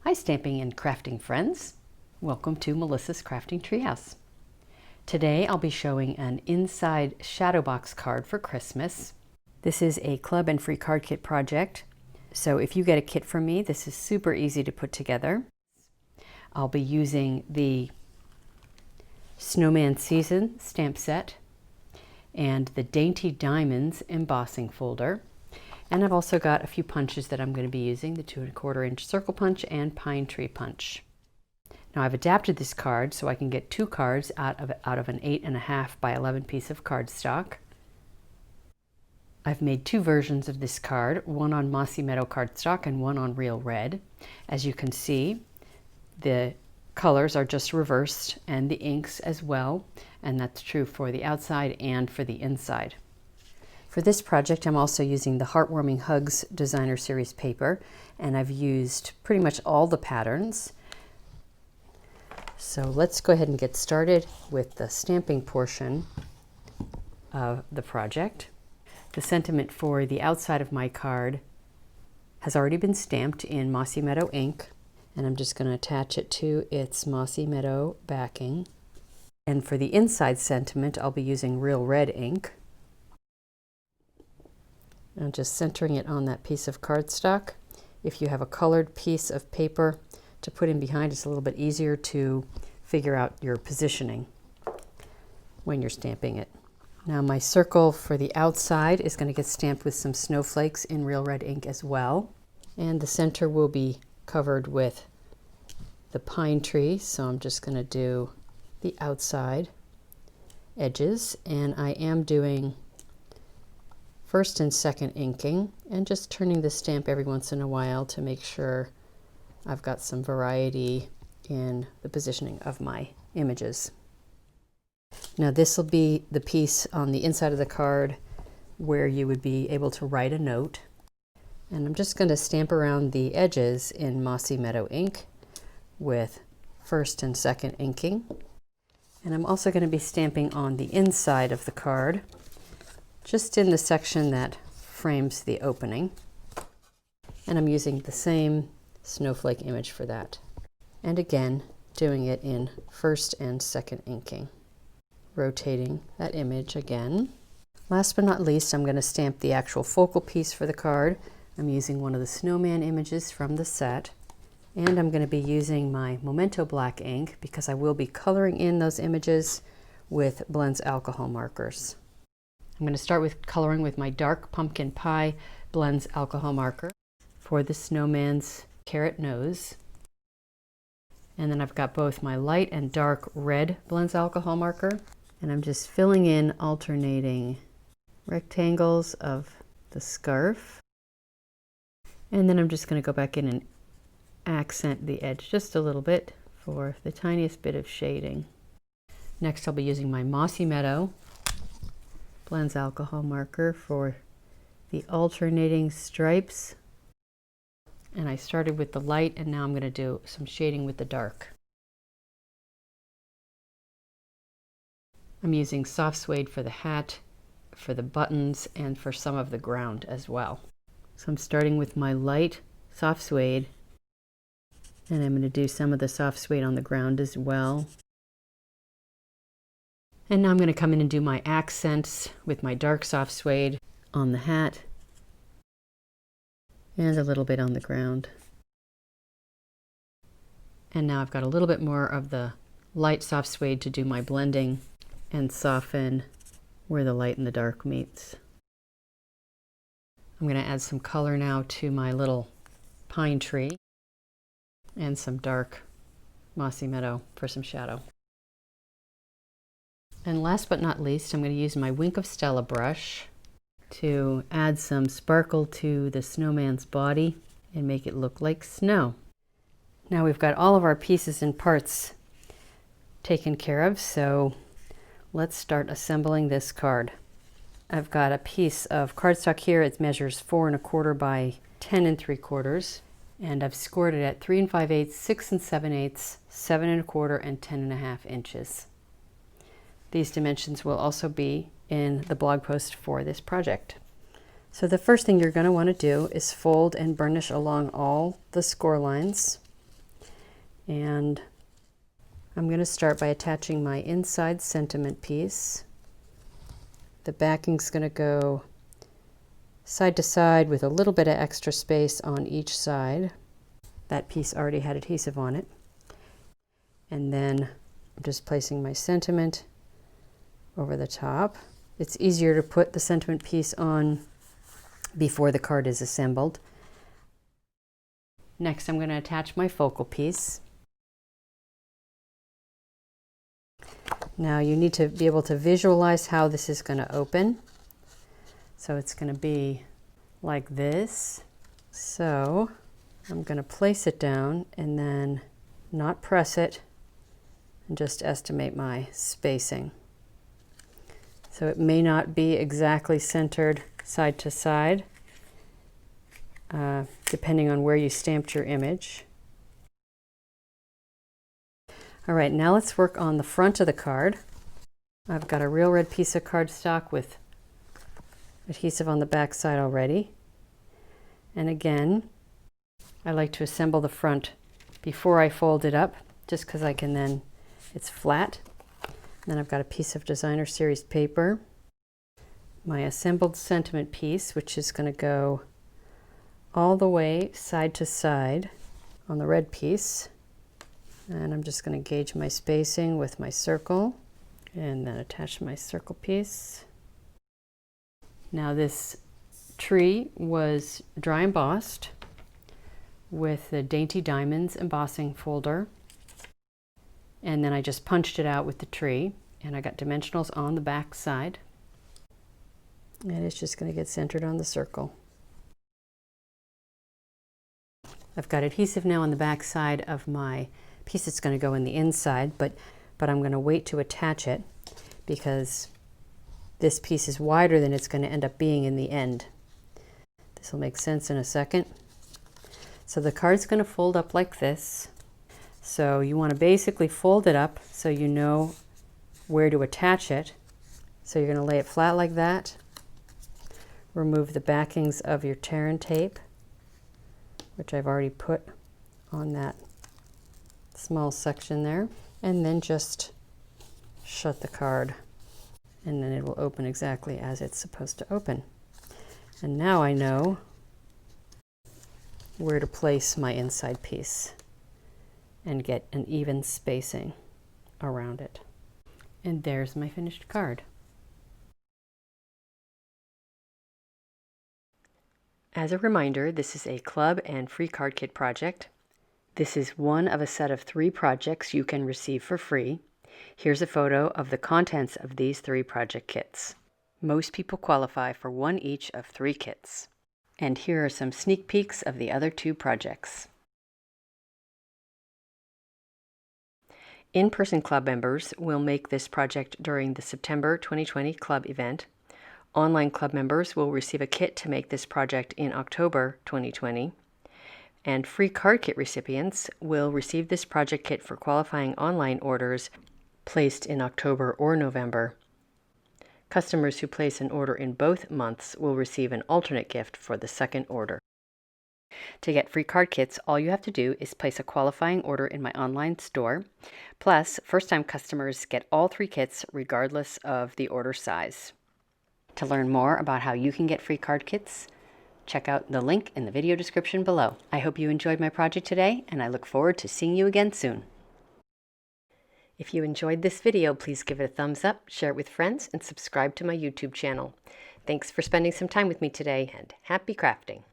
Hi stamping and crafting friends. Welcome to Melissa's Crafting Treehouse. Today I'll be showing an inside shadow box card for Christmas. This is a club and free card kit project. So if you get a kit from me, this is super easy to put together. I'll be using the Snowman Season stamp set and the Dainty Diamonds embossing folder. And I've also got a few punches that I'm going to be using, the 2 1/4 inch circle punch and pine tree punch. Now I've adapted this card so I can get 2 cards out of an 8.5 by 11 piece of cardstock. I've made 2 versions of this card, one on Mossy Meadow cardstock and one on Real Red. As you can see, the colors are just reversed and the inks as well, and that's true for the outside and for the inside. For this project, I'm also using the Heartwarming Hugs Designer Series paper, and I've used pretty much all the patterns. So let's go ahead and get started with the stamping portion of the project. The sentiment for the outside of my card has already been stamped in Mossy Meadow ink, and I'm just going to attach it to its Mossy Meadow backing. And for the inside sentiment, I'll be using Real Red ink. I'm just centering it on that piece of cardstock. If you have a colored piece of paper to put in behind, it's a little bit easier to figure out your positioning when you're stamping it. Now my circle for the outside is going to get stamped with some snowflakes in Real Red ink as well. And the center will be covered with the pine tree, so I'm just going to do the outside edges, and I am doing first and second inking and just turning the stamp every once in a while to make sure I've got some variety in the positioning of my images. Now this will be the piece on the inside of the card where you would be able to write a note, and I'm just going to stamp around the edges in Mossy Meadow ink with first and second inking, and I'm also going to be stamping on the inside of the card, just in the section that frames the opening. And I'm using the same snowflake image for that. And again, doing it in first and second inking. Rotating that image again. Last but not least, I'm going to stamp the actual focal piece for the card. I'm using one of the snowman images from the set. And I'm going to be using my Memento black ink because I will be coloring in those images with Blends alcohol markers. I'm going to start with coloring with my dark pumpkin pie Blends alcohol marker for the snowman's carrot nose. And then I've got both my light and dark red Blends alcohol marker. And I'm just filling in alternating rectangles of the scarf. And then I'm just going to go back in and accent the edge just a little bit for the tiniest bit of shading. Next I'll be using my Mossy Meadow Blends alcohol marker for the alternating stripes, and I started with the light and now I'm going to do some shading with the dark. I'm using soft suede for the hat, for the buttons, and for some of the ground as well. So I'm starting with my light soft suede, and I'm going to do some of the soft suede on the ground as well. And now I'm going to come in and do my accents with my dark soft suede on the hat and a little bit on the ground. And now I've got a little bit more of the light soft suede to do my blending and soften where the light and the dark meets. I'm going to add some color now to my little pine tree and some dark Mossy Meadow for some shadow. And last but not least, I'm going to use my Wink of Stella brush to add some sparkle to the snowman's body and make it look like snow. Now we've got all of our pieces and parts taken care of, so let's start assembling this card. I've got a piece of cardstock here. It measures 4 1/4 by 10 3/4, and I've scored it at 3 5/8, 6 7/8, 7 1/4, and 10.5 inches. These dimensions will also be in the blog post for this project. So the first thing you're going to want to do is fold and burnish along all the score lines. And I'm going to start by attaching my inside sentiment piece. The backing's going to go side to side with a little bit of extra space on each side. That piece already had adhesive on it. And then I'm just placing my sentiment over the top. It's easier to put the sentiment piece on before the card is assembled. Next, I'm going to attach my focal piece. Now you need to be able to visualize how this is going to open. So it's going to be like this. So I'm going to place it down and then not press it and just estimate my spacing. So it may not be exactly centered side to side, depending on where you stamped your image. All right, now let's work on the front of the card. I've got a real red piece of cardstock with adhesive on the back side already. And again, I like to assemble the front before I fold it up, just because I can then, it's flat. And then I've got a piece of designer series paper, my assembled sentiment piece, which is going to go all the way side to side on the red piece. And I'm just going to gauge my spacing with my circle and then attach my circle piece. Now this tree was dry embossed with the Dainty Diamonds embossing folder. And then I just punched it out with the tree, and I got dimensionals on the back side. And it's just going to get centered on the circle. I've got adhesive now on the back side of my piece that's going to go in the inside, but I'm going to wait to attach it because this piece is wider than it's going to end up being in the end. This will make sense in a second. So the card's going to fold up like this. So you want to basically fold it up so you know where to attach it. So you're going to lay it flat like that. Remove the backings of your tear and tape, which I've already put on that small section there, and then just shut the card, and then it will open exactly as it's supposed to open. And now I know where to place my inside piece and get an even spacing around it. And there's my finished card. As a reminder, this is a club and free card kit project. This is one of a set of 3 projects you can receive for free. Here's a photo of the contents of these 3 project kits. Most people qualify for 1 each of 3 kits. And here are some sneak peeks of the other 2 projects. In-person club members will make this project during the September 2020 club event. Online club members will receive a kit to make this project in October 2020. And free card kit recipients will receive this project kit for qualifying online orders placed in October or November. Customers who place an order in both months will receive an alternate gift for the second order. To get free card kits, all you have to do is place a qualifying order in my online store. Plus, first-time customers get all 3 kits regardless of the order size. To learn more about how you can get free card kits, check out the link in the video description below. I hope you enjoyed my project today, and I look forward to seeing you again soon. If you enjoyed this video, please give it a thumbs up, share it with friends, and subscribe to my YouTube channel. Thanks for spending some time with me today, and happy crafting!